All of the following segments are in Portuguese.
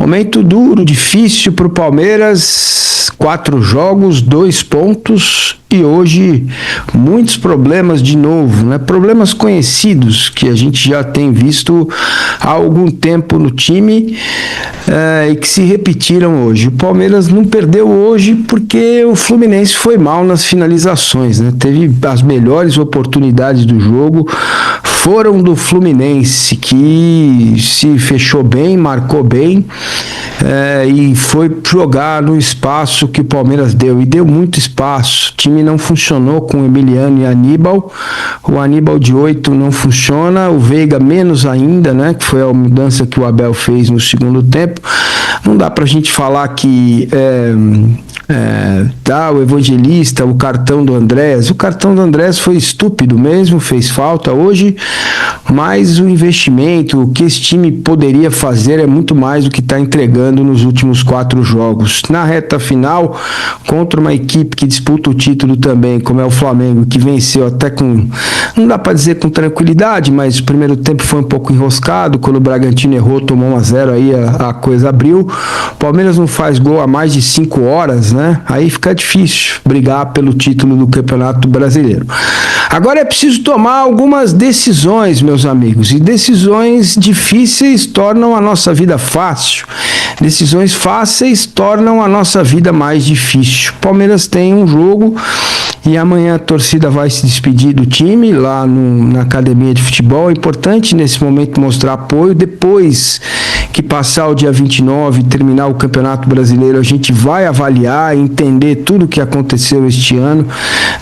Momento duro, difícil para o Palmeiras, 4 jogos, 2 pontos e hoje muitos problemas de novo, né? Problemas conhecidos que a gente já tem visto há algum tempo no time e que se repetiram hoje. O Palmeiras não perdeu hoje porque o Fluminense foi mal nas finalizações, né? Teve as melhores oportunidades do jogo, foram do Fluminense, que se fechou bem, marcou bem e foi jogar no espaço que o Palmeiras deu, e deu muito espaço. O time não funcionou com o Emiliano e Aníbal, o Aníbal de 8 não funciona, o Veiga menos ainda, né, que foi a mudança que o Abel fez no segundo tempo. Não dá pra gente falar que o Evangelista, o cartão do Andrés foi estúpido mesmo, fez falta hoje, mas o investimento, o que esse time poderia fazer é muito mais do que está entregando nos últimos 4 jogos. Na reta final, contra uma equipe que disputa o título também, como é o Flamengo, que venceu até com, não dá para dizer com tranquilidade, mas o primeiro tempo foi um pouco enroscado, quando o Bragantino errou, tomou 1-0, aí a coisa abriu. O Palmeiras não faz gol há mais de 5 horas, né? Aí fica difícil brigar pelo título do Campeonato Brasileiro. Agora é preciso tomar algumas decisões, meus amigos, e decisões difíceis tornam a nossa vida fácil. Decisões fáceis tornam a nossa vida mais difícil. O Palmeiras tem um jogo e amanhã a torcida vai se despedir do time lá na academia de futebol. É importante nesse momento mostrar apoio. Depois que passar o dia 29 e terminar o Campeonato Brasileiro, a gente vai avaliar, entender tudo o que aconteceu este ano,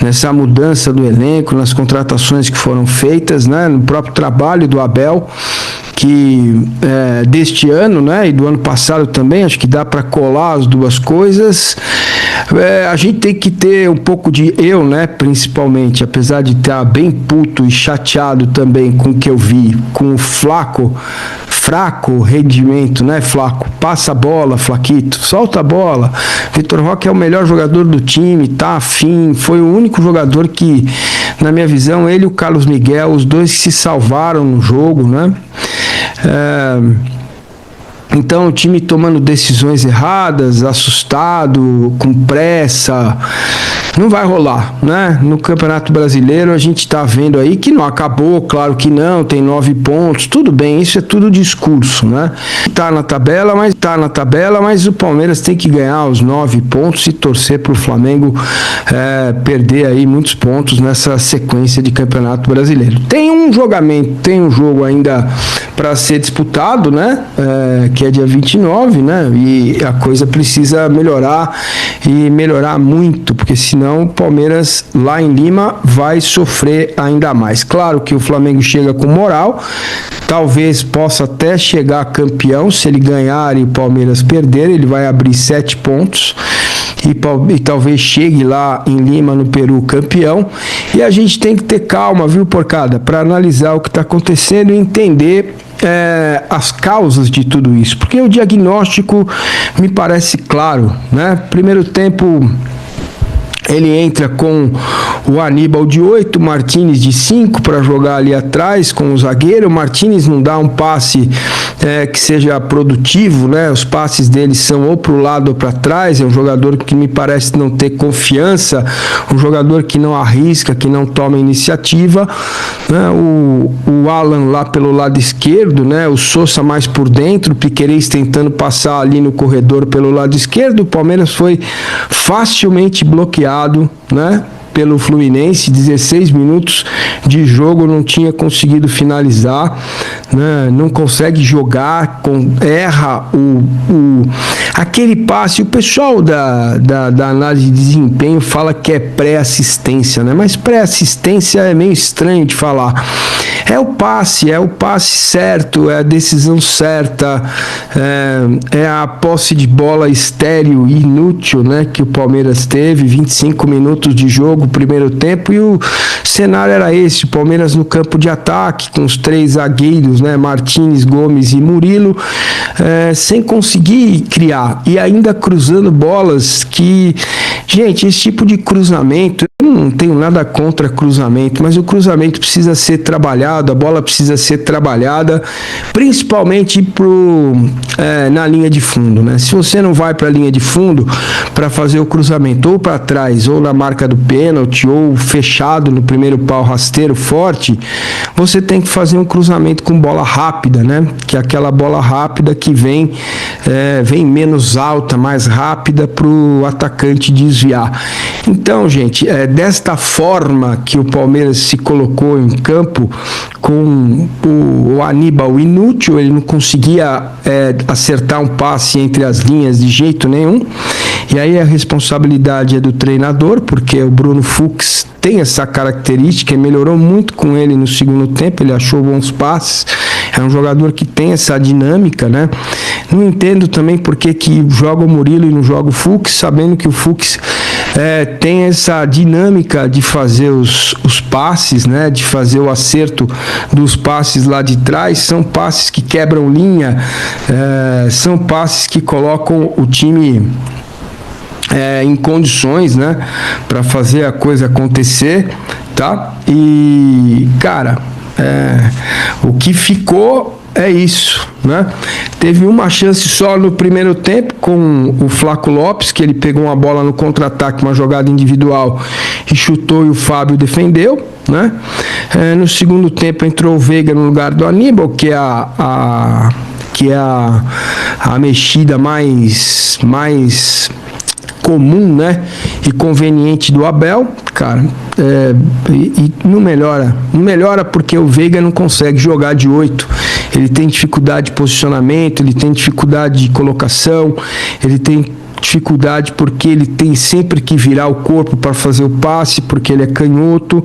nessa mudança do elenco, nas contratações que foram feitas, né, no próprio trabalho do Abel, que deste ano, né, e do ano passado também, acho que dá para colar as duas coisas. A gente tem que ter um pouco de né, principalmente, apesar de estar bem puto e chateado também com o que eu vi, com o fraco rendimento, né, Flaco? Passa a bola, Flaquito, solta a bola. Vitor Roque é o melhor jogador do time, tá afim, foi o único jogador que, na minha visão, ele e o Carlos Miguel, os dois que se salvaram no jogo, né? Então o time tomando decisões erradas, assustado, com pressa, não vai rolar, né? No Campeonato Brasileiro a gente está vendo aí que não acabou, claro que não, tem 9 pontos, tudo bem, isso é tudo discurso, né? Tá na tabela, mas o Palmeiras tem que ganhar os 9 pontos e torcer para o Flamengo perder aí muitos pontos nessa sequência de Campeonato Brasileiro. Tem um jogo ainda para ser disputado, né? Que é dia 29, né? E a coisa precisa melhorar e melhorar muito, porque senão o Palmeiras lá em Lima vai sofrer ainda mais. Claro que o Flamengo chega com moral, talvez possa até chegar campeão se ele ganhar e o Palmeiras perder, ele vai abrir 7 pontos. E talvez chegue lá em Lima, no Peru, campeão. E a gente tem que ter calma, viu, porcada, para analisar o que está acontecendo e entender as causas de tudo isso, porque o diagnóstico me parece claro, né? Primeiro tempo ele entra com o Aníbal de 8, Martínez de 5 para jogar ali atrás com o zagueiro. O Martínez não dá um passe que seja produtivo, né? Os passes dele são ou para o lado ou para trás. É um jogador que me parece não ter confiança, um jogador que não arrisca, que não toma iniciativa, né? O Alan lá pelo lado esquerdo, né? O Sousa mais por dentro, o Piquerez tentando passar ali no corredor pelo lado esquerdo. O Palmeiras foi facilmente bloqueado, né, pelo Fluminense. 16 minutos de jogo, não tinha conseguido finalizar, né? Não consegue jogar, erra aquele passe. O pessoal da análise de desempenho fala que é pré-assistência, né? Mas pré-assistência é meio estranho de falar. É o passe certo, é a decisão certa, é a posse de bola estéril e inútil, né, que o Palmeiras teve. 25 minutos de jogo, primeiro tempo, e o cenário era esse: o Palmeiras no campo de ataque, com os 3 zagueiros, né, Martínez, Gomes e Murilo, sem conseguir criar, e ainda cruzando bolas que Gente, esse tipo de cruzamento, eu não tenho nada contra cruzamento, mas o cruzamento precisa ser trabalhado, a bola precisa ser trabalhada, principalmente na linha de fundo, né? Se você não vai para a linha de fundo para fazer o cruzamento ou para trás, ou na marca do pênalti, ou fechado no primeiro pau rasteiro forte, você tem que fazer um cruzamento com bola rápida, né? Que é aquela bola rápida que vem menos alta, mais rápida para o atacante desviar. Então, gente, desta forma que o Palmeiras se colocou em campo, com o Aníbal inútil, ele não conseguia acertar um passe entre as linhas de jeito nenhum, e aí a responsabilidade é do treinador, porque o Bruno Fux tem essa característica e melhorou muito com ele no segundo tempo, ele achou bons passes, é um jogador que tem essa dinâmica, né? Não entendo também por que joga o Murilo e não joga o Fux, sabendo que o Fux tem essa dinâmica de fazer os passes, né? De fazer o acerto dos passes lá de trás, são passes que quebram linha, são passes que colocam o time em condições, né, para fazer a coisa acontecer, tá? E, cara, o que ficou é isso, né? Teve uma chance só no primeiro tempo com o Flaco Lopes, que ele pegou uma bola no contra-ataque, uma jogada individual, e chutou e o Fábio defendeu, né? No segundo tempo entrou o Veiga no lugar do Aníbal, que é a mexida mais comum, né, e conveniente do Abel, cara, e não melhora porque o Veiga não consegue jogar de 8, ele tem dificuldade de posicionamento, ele tem dificuldade de colocação, ele tem dificuldade porque ele tem sempre que virar o corpo para fazer o passe, porque ele é canhoto.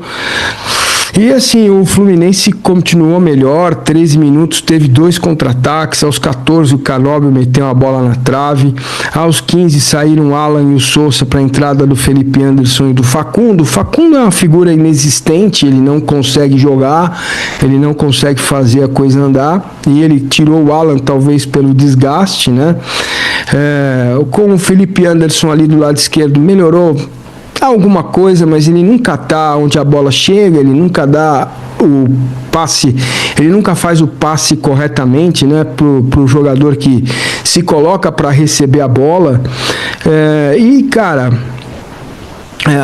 E assim, o Fluminense continuou melhor, 13 minutos, teve 2 contra-ataques, aos 14 o Canóbio meteu uma bola na trave, aos 15 saíram o Alan e o Sousa para a entrada do Felipe Anderson e do Facundo. O Facundo é uma figura inexistente, ele não consegue jogar, ele não consegue fazer a coisa andar, e ele tirou o Alan talvez pelo desgaste, né? Com o Felipe Anderson ali do lado esquerdo melhorou alguma coisa, mas ele nunca tá onde a bola chega, ele nunca dá o passe, ele nunca faz o passe corretamente, né, pro jogador que se coloca para receber a bola. E, cara,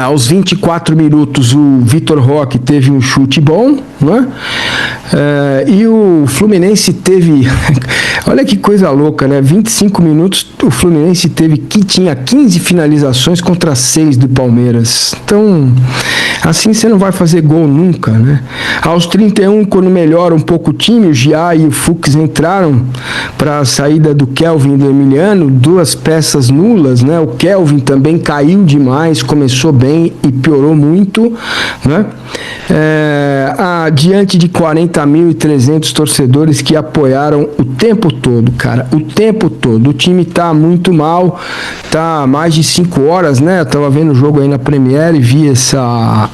aos 24 minutos o Vitor Roque teve um chute bom, né? E o Fluminense teve olha que coisa louca, né? 25 minutos o Fluminense tinha 15 finalizações contra 6 do Palmeiras. Então, assim você não vai fazer gol nunca, né? Aos 31, quando melhora um pouco o time, o Gia e o Fux entraram para a saída do Kelvin e do Emiliano, 2 peças nulas, né? O Kelvin também caiu demais, começou bem e piorou muito, né? Diante de 40.300 torcedores que apoiaram o tempo todo, cara, o tempo todo. O time tá muito mal, tá mais de 5 horas, né? Eu tava vendo o jogo aí na Premiere e vi essa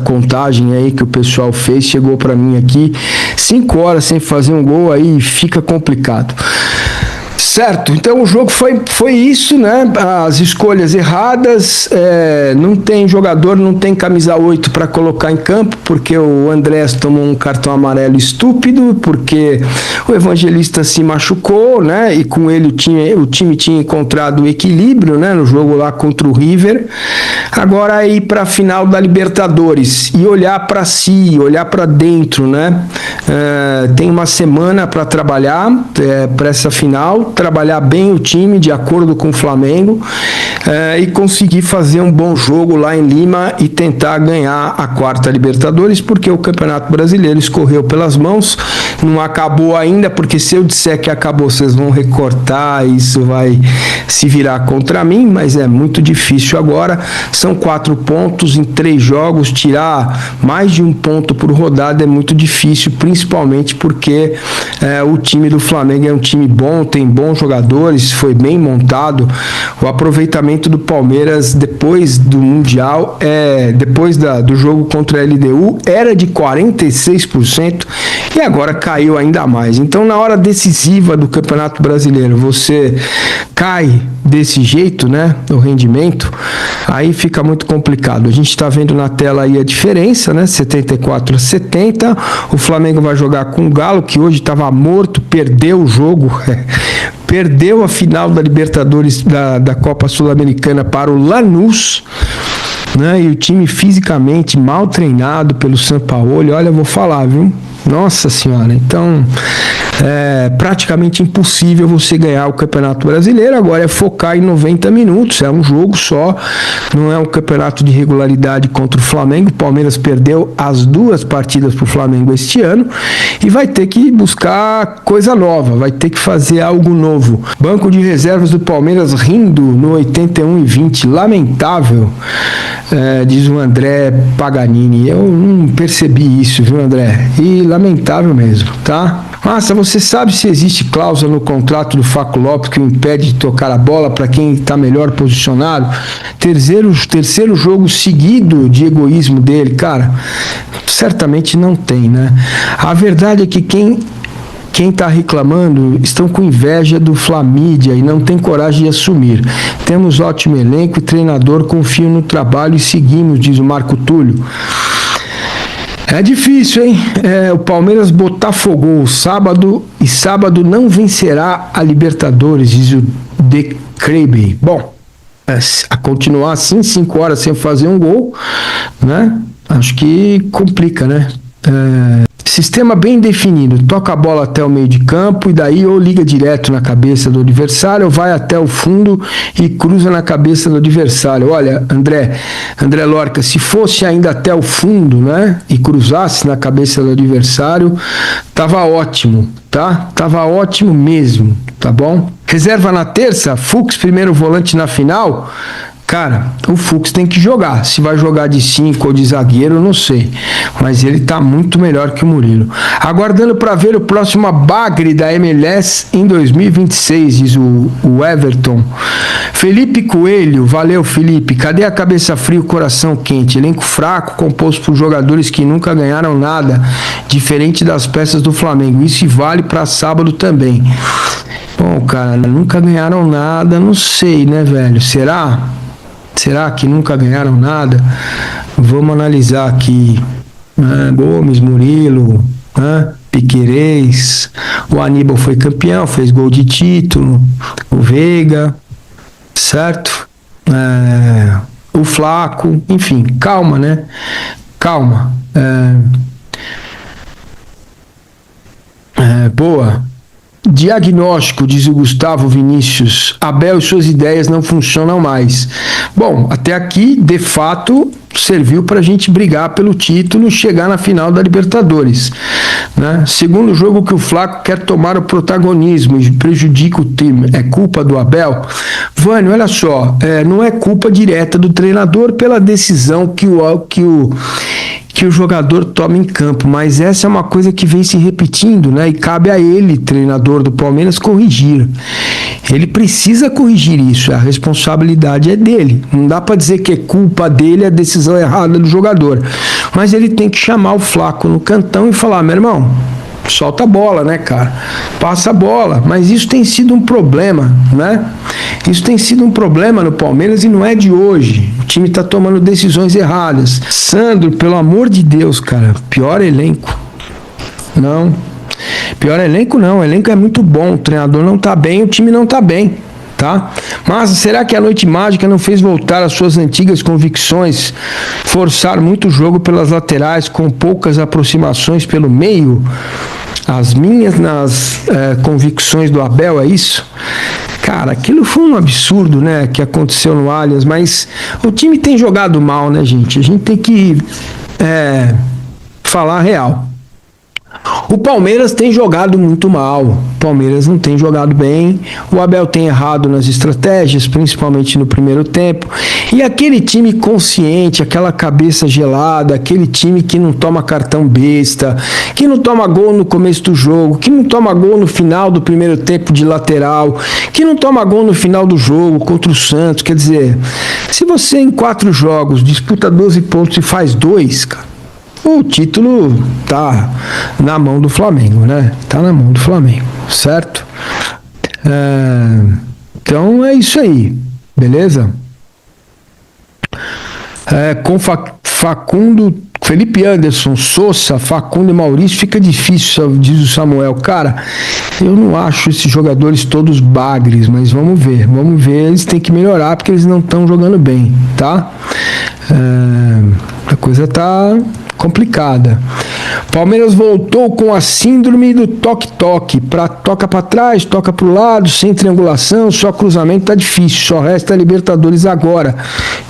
contagem aí que o pessoal fez, chegou para mim aqui, 5 horas sem fazer um gol, aí fica complicado. Certo, então o jogo foi isso, né? As escolhas erradas, não tem jogador, não tem camisa 8 para colocar em campo, porque o Andrés tomou um cartão amarelo estúpido, porque o Evangelista se machucou, né? E com ele o time tinha encontrado o equilíbrio, né? No jogo lá contra o River. Agora ir para a final da Libertadores e olhar para si, olhar para dentro, né? Tem uma semana para trabalhar para essa final, trabalhar bem o time de acordo com o Flamengo e conseguir fazer um bom jogo lá em Lima e tentar ganhar a 4ª Libertadores, porque o Campeonato Brasileiro escorreu pelas mãos, não acabou ainda, porque se eu disser que acabou, vocês vão recortar, isso vai se virar contra mim, mas é muito difícil agora. São 4 pontos em 3 jogos, tirar mais de 1 ponto por rodada é muito difícil, principalmente porque o time do Flamengo é um time bom, tem bons jogadores, foi bem montado. O aproveitamento do Palmeiras depois do Mundial, depois do jogo contra a LDU, era de 46% e agora caiu caiu ainda mais. Então, na hora decisiva do Campeonato Brasileiro, você cai desse jeito, né, o rendimento, aí fica muito complicado. A gente está vendo na tela aí a diferença, né, 74-70, o Flamengo vai jogar com o Galo, que hoje estava morto, perdeu o jogo, perdeu a final da Libertadores, da Copa Sul-Americana para o Lanús, né, e o time fisicamente mal treinado pelo Sampaoli, olha, eu vou falar, viu? Nossa Senhora, então é praticamente impossível você ganhar o Campeonato Brasileiro. Agora é focar em 90 minutos, é um jogo só, não é um campeonato de regularidade contra o Flamengo. O Palmeiras perdeu as 2 partidas para o Flamengo este ano e vai ter que buscar coisa nova, vai ter que fazer algo novo. Banco de reservas do Palmeiras rindo no 81-20, lamentável, diz o André Paganini. Eu não percebi isso, viu, André? E lamentável mesmo, tá? Massa, você sabe se existe cláusula no contrato do Flaco Lopes que o impede de tocar a bola para quem está melhor posicionado? Terceiro jogo seguido de egoísmo dele, cara, certamente não tem, né? A verdade é que quem está reclamando estão com inveja do Flamídia e não tem coragem de assumir. Temos ótimo elenco e treinador, confio no trabalho e seguimos, diz o Marco Túlio. É difícil, hein? O Palmeiras botafogou sábado e sábado não vencerá a Libertadores, diz o De Crebe. Bom, a continuar assim, 5 horas sem fazer um gol, né? Acho que complica, né? Sistema bem definido, toca a bola até o meio de campo e daí ou liga direto na cabeça do adversário ou vai até o fundo e cruza na cabeça do adversário. Olha, André Lorca, se fosse ainda até o fundo, né, e cruzasse na cabeça do adversário, tava ótimo, tá? Tava ótimo mesmo, tá bom? Reserva na terça, Fux, primeiro volante na final. Cara, o Fux tem que jogar. Se vai jogar de 5 ou de zagueiro, eu não sei. Mas ele tá muito melhor que o Murilo. Aguardando para ver o próximo bagre da MLS em 2026, diz o Everton. Felipe Coelho, valeu Felipe. Cadê a cabeça fria e o coração quente? Elenco fraco, composto por jogadores que nunca ganharam nada, diferente das peças do Flamengo. Isso vale para sábado também. Bom, cara, nunca ganharam nada, não sei, né, velho? Será que nunca ganharam nada? Vamos analisar aqui. Gomes, Murilo, Piquerez, o Aníbal foi campeão, fez gol de título, o Veiga, certo? O Flaco, enfim, calma, né? Calma. Boa. Diagnóstico, diz o Gustavo Vinícius. Abel e suas ideias não funcionam mais. Bom, até aqui, de fato, serviu para a gente brigar pelo título e chegar na final da Libertadores, né? Segundo jogo que o Flaco quer tomar o protagonismo e prejudica o time. É culpa do Abel? Vânio, olha só, não é culpa direta do treinador pela decisão que o jogador toma em campo, mas essa é uma coisa que vem se repetindo, né? E cabe a ele, treinador do Palmeiras, corrigir. Ele precisa corrigir isso, a responsabilidade é dele. Não dá para dizer que é culpa dele a decisão errada do jogador, mas ele tem que chamar o Flaco no cantão e falar: meu irmão, solta a bola, né, cara? Passa a bola. Mas isso tem sido um problema, né? Isso tem sido um problema no Palmeiras e não é de hoje. O time tá tomando decisões erradas. Sandro, pelo amor de Deus, cara, pior elenco. Não. Pior elenco não. O elenco é muito bom. O treinador não tá bem, o time não tá bem, tá? Mas será que a Noite Mágica não fez voltar às suas antigas convicções, forçar muito o jogo pelas laterais com poucas aproximações pelo meio? As minhas convicções do Abel, é isso? Cara, aquilo foi um absurdo, né, que aconteceu no Allianz, mas o time tem jogado mal, né, gente? A gente tem que falar a real. O Palmeiras tem jogado muito mal, o Palmeiras não tem jogado bem, o Abel tem errado nas estratégias, principalmente no primeiro tempo, e aquele time consciente, aquela cabeça gelada, aquele time que não toma cartão besta, que não toma gol no começo do jogo, que não toma gol no final do primeiro tempo de lateral, que não toma gol no final do jogo contra o Santos. Quer dizer, se você em 4 jogos disputa 12 pontos e faz 2, cara, o título tá na mão do Flamengo, né? Tá na mão do Flamengo, certo? Então é isso aí, beleza? Com Facundo, Felipe Anderson, Sousa, Facundo e Maurício fica difícil, diz o Samuel. Cara, eu não acho esses jogadores todos bagres, mas vamos ver, eles têm que melhorar porque eles não estão jogando bem, tá? A coisa tá complicada. Palmeiras voltou com a síndrome do toque-toque, toca para trás, toca para o lado, sem triangulação, só cruzamento, tá difícil, só resta a Libertadores agora,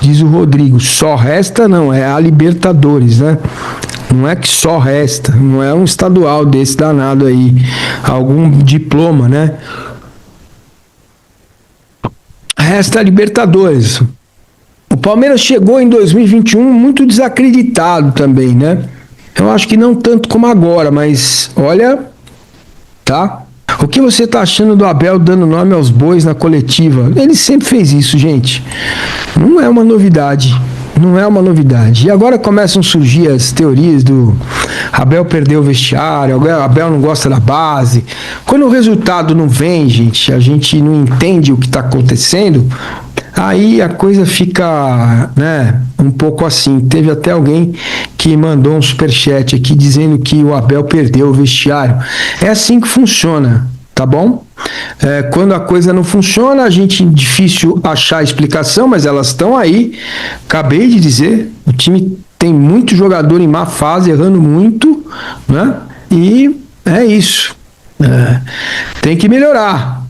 diz o Rodrigo. Só resta não, é a Libertadores, né? Não é que só resta, não é um estadual desse danado aí, algum diploma, né? Resta a Libertadores. O Palmeiras chegou em 2021 muito desacreditado também, né? Eu acho que não tanto como agora, mas olha, tá? O que você tá achando do Abel dando nome aos bois na coletiva? Ele sempre fez isso, gente. Não é uma novidade. Não é uma novidade. E agora começam a surgir as teorias do Abel perdeu o vestiário, Abel não gosta da base. Quando o resultado não vem, gente, a gente não entende o que está acontecendo, aí a coisa fica, né, um pouco assim. Teve até alguém que mandou um superchat aqui dizendo que o Abel perdeu o vestiário. É assim que funciona, tá bom? Quando a coisa não funciona, a gente difícil achar a explicação, mas elas estão aí. Acabei de dizer, o time tem muito jogador em má fase, errando muito, né? E é isso. Tem que melhorar.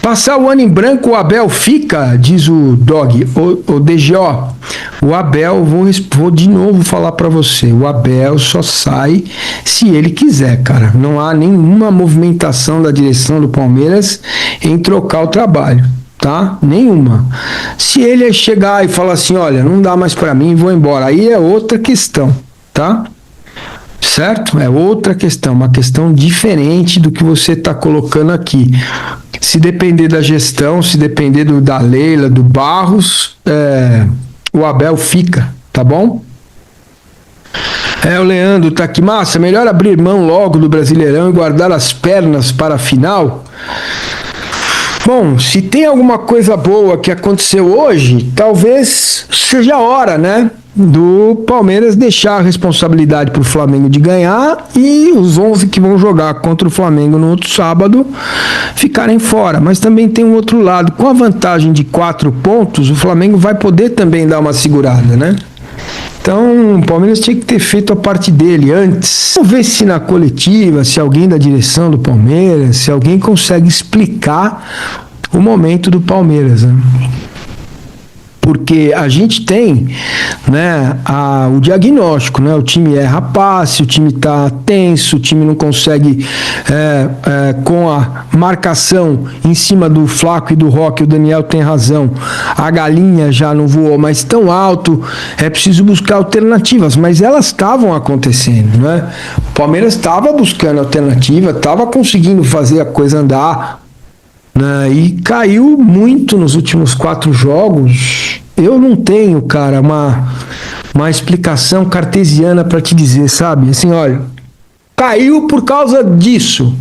Passar o ano em branco, o Abel fica, diz o Dog, o DGO. O Abel, vou de novo falar para você, o Abel só sai se ele quiser, cara. Não há nenhuma movimentação da direção do Palmeiras em trocar o trabalho, tá? Nenhuma. Se ele chegar e falar assim, olha, não dá mais para mim, vou embora, aí é outra questão, tá? Certo? É outra questão, uma questão diferente do que você está colocando aqui. Se depender da gestão, se depender da Leila, do Barros, o Abel fica, tá bom? O Leandro tá aqui, massa, melhor abrir mão logo do Brasileirão e guardar as pernas para a final? Bom, se tem alguma coisa boa que aconteceu hoje, talvez seja a hora, né, do Palmeiras deixar a responsabilidade para o Flamengo de ganhar e os 11 que vão jogar contra o Flamengo no outro sábado ficarem fora. Mas também tem um outro lado, com a vantagem de 4 pontos, o Flamengo vai poder também dar uma segurada, né? Então, o Palmeiras tinha que ter feito a parte dele antes. Vamos ver se na coletiva, se alguém da direção do Palmeiras, se alguém consegue explicar o momento do Palmeiras, né? Porque a gente tem, né, o diagnóstico, né? O time erra passe, o time está tenso, o time não consegue, com a marcação em cima do Flaco e do Roque, o Daniel tem razão, a galinha já não voou mais tão alto, é preciso buscar alternativas, mas elas estavam acontecendo, né? O Palmeiras estava buscando alternativa, estava conseguindo fazer a coisa andar, né, e caiu muito nos últimos 4 jogos. Eu não tenho, cara, uma explicação cartesiana para te dizer, sabe? Assim, olha, caiu por causa disso.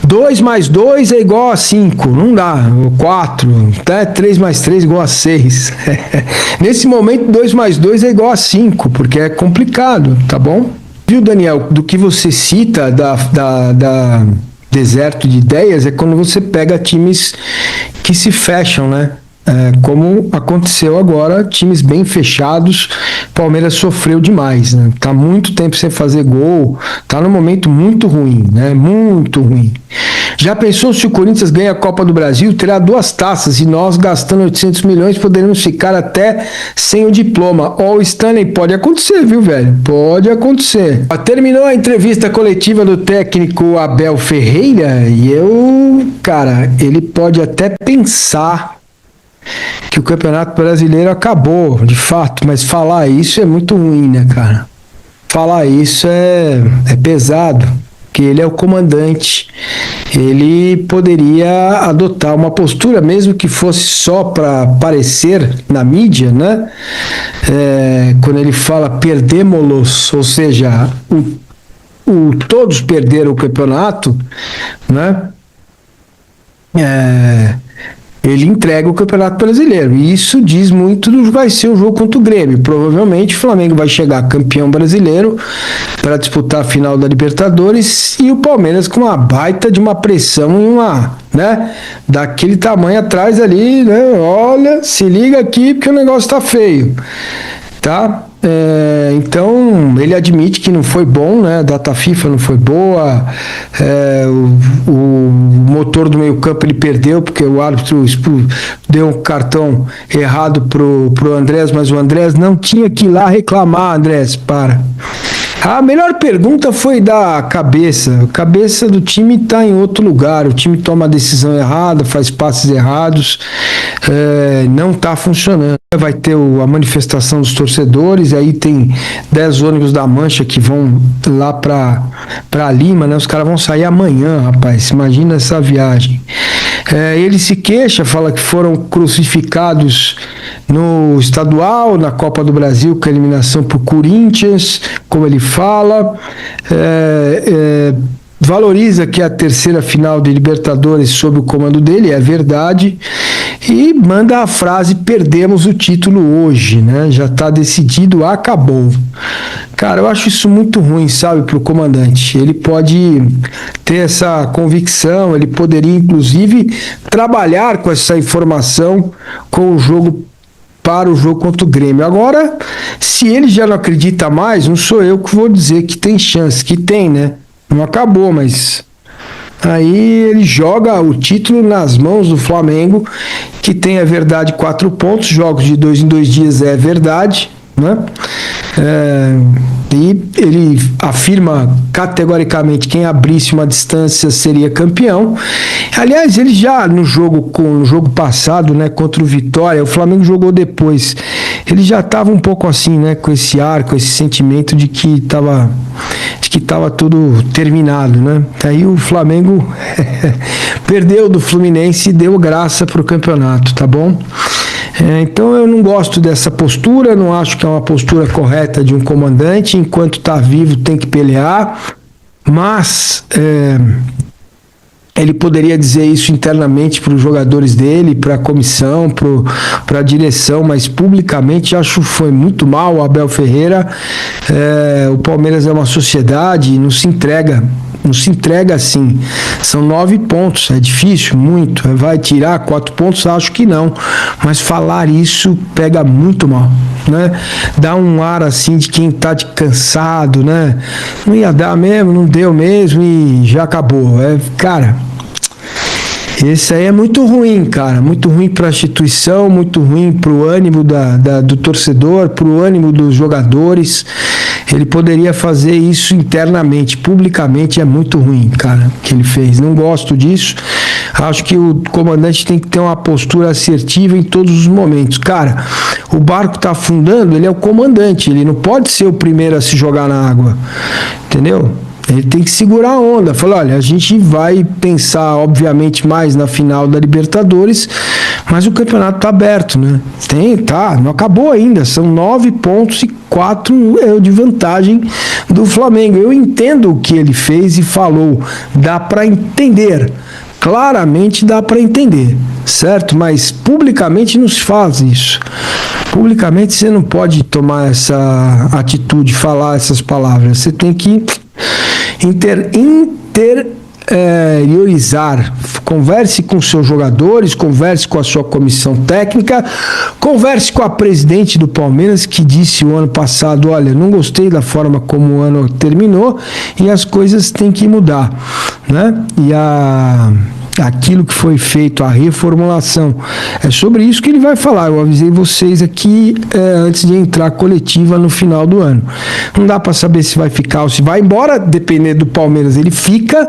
2 mais 2 é igual a 5, não dá. 4, até 3 mais 3 é igual a 6. Nesse momento, 2 mais 2 é igual a 5, porque é complicado, tá bom? Viu, Daniel, do que você cita da deserto de ideias é quando você pega times que se fecham, né? Como aconteceu agora, times bem fechados, Palmeiras sofreu demais, né? Tá muito tempo sem fazer gol, tá num momento muito ruim, né? Muito ruim. Já pensou se o Corinthians ganha a Copa do Brasil, terá 2 taças e nós gastando 800 milhões poderemos ficar até sem o diploma. Ó, o Stanley, pode acontecer, viu, velho? Pode acontecer. Terminou a entrevista coletiva do técnico Abel Ferreira e cara, ele pode até pensar que o Campeonato Brasileiro acabou, de fato, mas falar isso é muito ruim, né, cara? Falar isso é pesado, porque ele é o comandante, ele poderia adotar uma postura, mesmo que fosse só para aparecer na mídia, né? Quando ele fala perdemos-los, ou seja, todos perderam o campeonato, né? Ele entrega o Campeonato Brasileiro. E isso diz muito do que vai ser o jogo contra o Grêmio. Provavelmente o Flamengo vai chegar campeão brasileiro para disputar a final da Libertadores e o Palmeiras com uma baita de uma pressão e né, daquele tamanho atrás ali, né? Olha, se liga aqui porque o negócio tá feio, tá? Então ele admite que não foi bom, né? A data FIFA não foi boa, o motor do meio campo ele perdeu porque o árbitro deu um cartão errado pro Andrés, mas o Andrés não tinha que ir lá reclamar. Andrés, para. A melhor pergunta foi da cabeça. A cabeça do time está em outro lugar. O time toma a decisão errada, faz passes errados, não está funcionando. Vai ter a manifestação dos torcedores, aí tem 10 ônibus da Mancha que vão lá para Lima, né? Os caras vão sair amanhã, rapaz. Imagina essa viagem. Ele se queixa, fala que foram crucificados no estadual, na Copa do Brasil, com a eliminação para o Corinthians, como ele fala. Valoriza que é a terceira final de Libertadores sob o comando dele, é verdade, e manda a frase: perdemos o título hoje, né? Já está decidido, acabou. Cara, eu acho isso muito ruim, sabe, para o comandante. Ele pode ter essa convicção, ele poderia inclusive trabalhar com essa informação com o jogo, para o jogo contra o Grêmio. Agora, se ele já não acredita mais, não sou eu que vou dizer que tem chance, que tem, né? Não acabou, mas aí ele joga o título nas mãos do Flamengo, que tem, a verdade, 4 pontos, jogos de 2 em 2 dias, é verdade, né? E ele afirma categoricamente que quem abrisse uma distância seria campeão. Aliás, ele já no jogo passado, né, contra o Vitória, o Flamengo jogou depois. Ele já estava um pouco assim, né, com esse ar, com esse sentimento de que estava tudo terminado, né? Aí o Flamengo perdeu do Fluminense e deu graça para o campeonato, tá bom? Então eu não gosto dessa postura, não acho que é uma postura correta de um comandante. Enquanto está vivo tem que pelear, mas ele poderia dizer isso internamente para os jogadores dele, para a comissão, para a direção, mas publicamente acho que foi muito mal o Abel Ferreira. O Palmeiras é uma sociedade e não se entrega assim. São 9 pontos, é difícil, muito. Vai tirar 4 pontos? Acho que não. Mas falar isso pega muito mal, né? Dá um ar assim de quem tá de cansado, né? Não ia dar mesmo, não deu mesmo e já acabou. Cara, esse aí é muito ruim, cara. Muito ruim para a instituição, muito ruim para o ânimo do torcedor, para o ânimo dos jogadores. Ele poderia fazer isso internamente, publicamente é muito ruim, cara, que ele fez. Não gosto disso. Acho que o comandante tem que ter uma postura assertiva em todos os momentos. Cara, o barco tá afundando, ele é o comandante, ele não pode ser o primeiro a se jogar na água, entendeu? Ele tem que segurar a onda, falar: olha, a gente vai pensar, obviamente, mais na final da Libertadores, mas o campeonato tá aberto, né? Não acabou ainda, são 9 pontos e 4 de vantagem do Flamengo. Eu entendo o que ele fez e falou, dá para entender, claramente dá para entender, certo? Mas publicamente não se faz isso. Publicamente você não pode tomar essa atitude, falar essas palavras, você tem que interiorizar. Converse com seus jogadores, converse com a sua comissão técnica, converse com a presidente do Palmeiras, que disse o ano passado: olha, não gostei da forma como o ano terminou e as coisas têm que mudar, né? E aquilo que foi feito, a reformulação, é sobre isso que ele vai falar. Eu avisei vocês aqui antes de entrar a coletiva no final do ano. Não dá para saber se vai ficar ou se vai embora, dependendo do Palmeiras ele fica,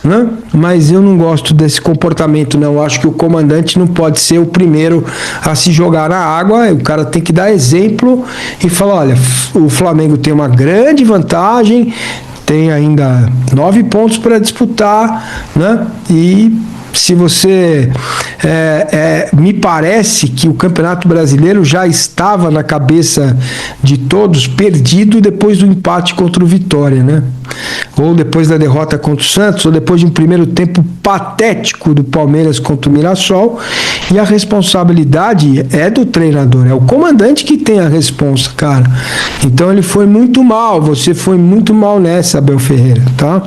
né? Mas eu não gosto desse comportamento, não. Eu acho que o comandante não pode ser o primeiro a se jogar na água. O cara tem que dar exemplo e falar: olha, o Flamengo tem uma grande vantagem, tem ainda 9 pontos para disputar, né? E se você me parece que o Campeonato Brasileiro já estava na cabeça de todos perdido depois do empate contra o Vitória, né? Ou depois da derrota contra o Santos, ou depois de um primeiro tempo patético do Palmeiras contra o Mirassol, e a responsabilidade é do treinador, é o comandante que tem a responsa, cara. Então ele foi muito mal, você foi muito mal nessa, Abel Ferreira, tá?